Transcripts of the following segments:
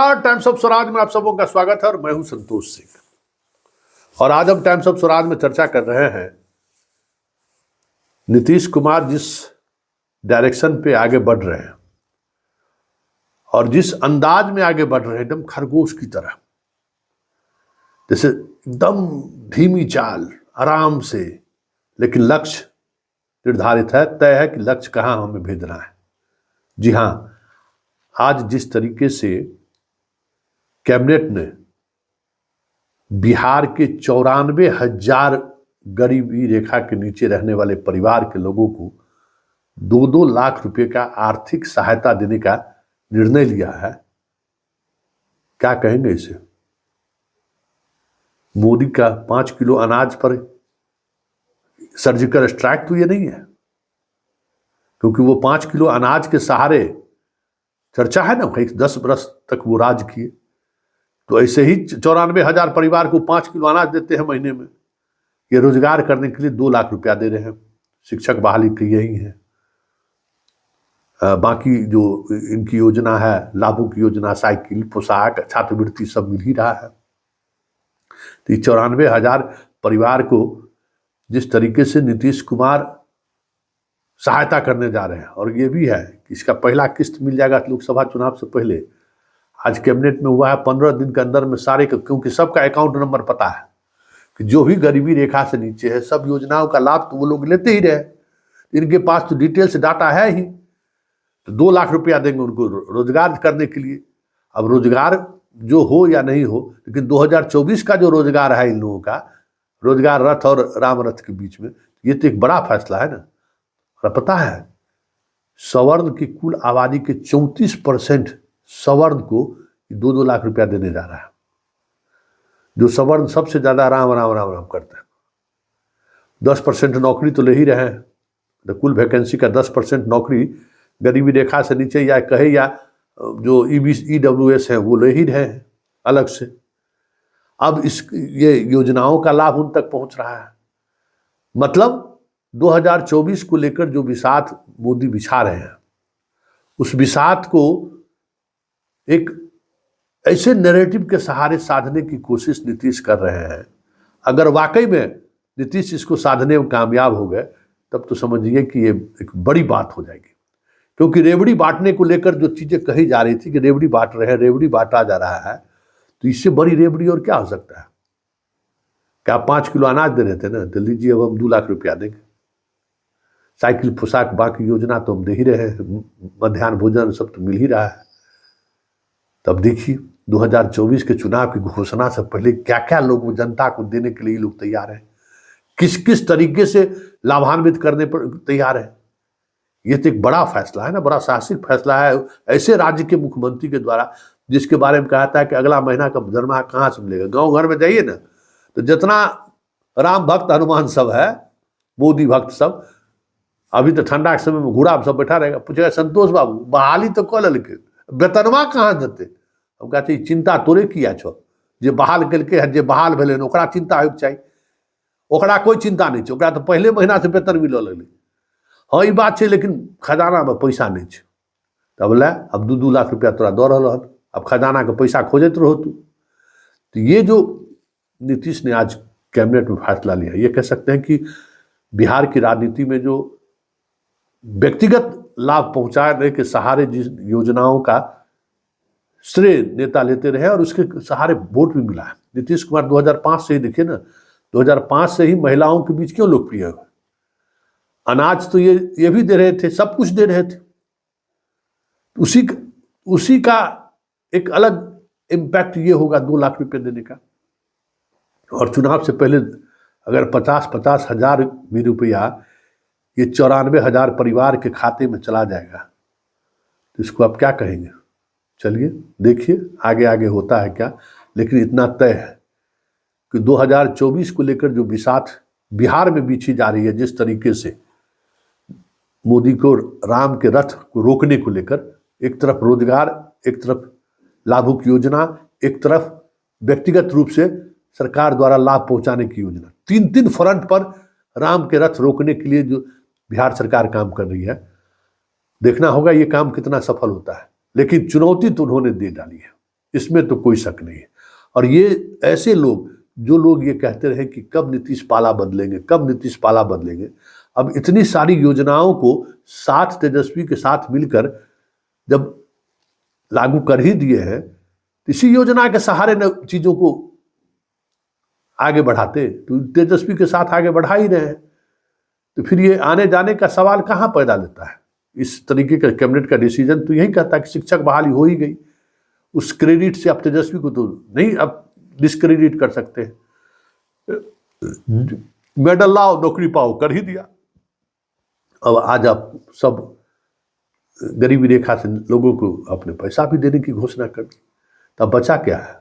Times of Swaraj में आप सबों का स्वागत है और मैं हूं संतोष सिंह। और आज हम टाइम्स ऑफ स्वराज में चर्चा कर रहे हैं नीतीश कुमार जिस डायरेक्शन पे आगे बढ़ रहे हैं और जिस अंदाज में आगे बढ़ रहे हैं, एकदम खरगोश की तरह, जैसे एकदम धीमी चाल, आराम से, लेकिन लक्ष्य निर्धारित है, तय है कि लक्ष्य कहाँ हमें भेजना है। जी हाँ, आज जिस तरीके से कैबिनेट ने बिहार के 94,000 गरीबी रेखा के नीचे रहने वाले परिवार के लोगों को 2-2 लाख रुपए का आर्थिक सहायता देने का निर्णय लिया है, क्या कहेंगे इसे? मोदी का 5 किलो अनाज पर सर्जिकल स्ट्राइक तो ये नहीं है, क्योंकि वो 5 किलो अनाज के सहारे चर्चा है ना, 10 वर्ष तक वो राज किए। तो ऐसे ही 94,000 परिवार को 5 किलो अनाज देते हैं महीने में। ये रोजगार करने के लिए 2 लाख रुपया दे रहे हैं। शिक्षक बहाली की यही है। बाकी जो इनकी योजना है, लाभों की योजना, साइकिल, पोशाक, छात्रवृत्ति, सब मिल ही रहा है। तो 94,000 परिवार को जिस तरीके से नीतीश कुमार सहायता करने जा रहे हैं, और ये भी है कि इसका पहला किस्त मिल जाएगा लोकसभा चुनाव से पहले। आज कैबिनेट में हुआ है, 15 दिन के अंदर में सारे, क्योंकि सबका अकाउंट नंबर पता है कि जो भी गरीबी रेखा से नीचे है, सब योजनाओं का लाभ तो वो लोग लेते ही रहे। इनके पास तो डिटेल्स डाटा है ही। तो 2 लाख रुपया देंगे उनको रोजगार करने के लिए। अब रोजगार जो हो या नहीं हो, लेकिन 2024 का जो रोजगार है इन लोगों का, रोजगार रथ और राम रथ के बीच में, ये तो एक बड़ा फैसला है ना। और पता है, सवर्ण की कुल आबादी के 34% सवर्ण को 2-2 लाख रुपया देने जा रहा है। जो सवर्ण सबसे ज्यादा राम राम राम राम करते हैं। 10% नौकरी तो ले ही रहे हैं। तो कुल वैकेंसी का 10% नौकरी गरीबी रेखा से नीचे या कहे या जो EWS है वो ले ही रहे हैं अलग से। अब ये योजनाओं का लाभ उन तक पहुंच रहा है। मतलब 2024 को लेकर जो बिसात मोदी बिछा रहे हैं, उस बिसात को एक ऐसे नैरेटिव के सहारे साधने की कोशिश नीतीश कर रहे हैं। अगर वाकई में नीतीश इसको साधने में कामयाब हो गए, तब तो समझिए कि ये एक बड़ी बात हो जाएगी। क्योंकि रेवड़ी बांटने को लेकर जो चीजें कही जा रही थी कि रेवड़ी बांट रहे हैं, रेवड़ी बांटा जा रहा है, तो इससे बड़ी रेवड़ी और क्या हो सकता है? क्या 5 किलो अनाज दे रहे थे ना, तो लीजिए अब हम 2 लाख रुपया देंगे। साइकिल, पोशाक, बाकी योजना तो हम दे ही रहे हैं, मध्याह्न भोजन सब तो मिल ही रहा है। तब देखिए 2024 के चुनाव की घोषणा से पहले क्या क्या लोग जनता को देने के लिए लोग तैयार हैं, किस किस तरीके से लाभान्वित करने पर तैयार है। ये तो एक बड़ा फैसला है ना, बड़ा साहसिक फैसला है ऐसे राज्य के मुख्यमंत्री के द्वारा, जिसके बारे में कहता है कि अगला महीना का दरमाहा कहाँ से मिलेगा। गाँव घर में जाइए ना, तो जितना राम भक्त हनुमान सब है, मोदी भक्त सब, अभी तो ठंडा के समय में घोड़ा सब बैठा रहेगा, पूछेगा संतोष बाबू बहाली तो कल लेके वेतनवा कहाँ देते? हम कहते चिंता तोरे किया छो, जे बहाल केलकै, जे बहाल भेलै ओकरा चिंता होइके चाही। ओकरा कोई चिंता नहीं छै, ओकरा तो पहले महीना से वेतन मिलऽ लगलै। हाँ ई बात छै, लेकिन खजाना में पैसा नहीं छै। तब ले अब 2-2 लाख रुपया तोरा दऽ रहल हन, अब खजाना के पैसा खोजैत रहो तू। तो ये जो नीतीश ने आज कैबिनेट में फैसला लिया, ये कह सकते हैं कि बिहार की राजनीति में जो व्यक्तिगत लाभ पहुंचाने के सहारे जिस योजनाओं का श्रेय नेता लेते रहे और उसके सहारे वोट भी मिला है। नीतीश कुमार 2005 से ही देखिए ना, 2005 से ही महिलाओं के बीच क्यों लोकप्रिय हुए? अनाज तो ये भी दे रहे थे, सब कुछ दे रहे थे। उसी का एक अलग इम्पैक्ट ये होगा 2 लाख रुपए देने का। और चुनाव से पहले अगर 50-50 हजार भी रुपया ये 94,000 परिवार के खाते में चला जाएगा, तो इसको आप क्या कहेंगे? चलिए देखिए आगे आगे होता है क्या। लेकिन इतना तय है कि 2024 को लेकर जो बिसात बिहार में बिछी जा रही है, जिस तरीके से मोदी को राम के रथ को रोकने को लेकर, एक तरफ रोजगार, एक तरफ लाभों की योजना, एक तरफ व्यक्तिगत रूप से सरकार द्वारा लाभ पहुंचाने की योजना, 3 फ्रंट पर राम के रथ रोकने के लिए जो बिहार सरकार काम कर रही है। देखना होगा ये काम कितना सफल होता है। लेकिन चुनौती तो उन्होंने दे डाली है। इसमें तो कोई शक नहीं है। और ये ऐसे लोग, जो लोग ये कहते रहे कि कब नीतीश पाला बदलेंगे, कब नीतीश पाला बदलेंगे, अब इतनी सारी योजनाओं को साथ तेजस्वी के साथ मिलकर जब लागू कर ही दिए हैं, तो इसी योजना के सहारे न चीजों को आगे बढ़ाते, तो तेजस्वी के साथ आगे बढ़ा ही रहे हैं, तो फिर ये आने जाने का सवाल कहाँ पैदा लेता है। इस तरीके का कैबिनेट का डिसीजन तो यही कहता है कि शिक्षक बहाली हो ही गई, उस क्रेडिट से आप तेजस्वी को तो नहीं अब डिस्क्रेडिट कर सकते। मेडल लाओ नौकरी पाओ कर ही दिया। अब आज आप सब गरीबी रेखा से लोगों को अपने पैसा भी देने की घोषणा कर दी, तब बचा क्या है?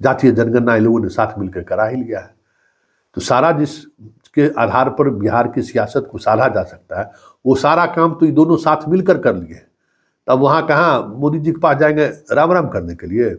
जातीय जनगणना इन लोगों ने साथ मिलकर करा ही लिया है। तो सारा जिसके आधार पर बिहार की सियासत को साधा जा सकता है, वो सारा काम तो ये दोनों साथ मिलकर कर लिए। तब वहाँ कहाँ मोदी जी के पास जाएंगे राम राम करने के लिए?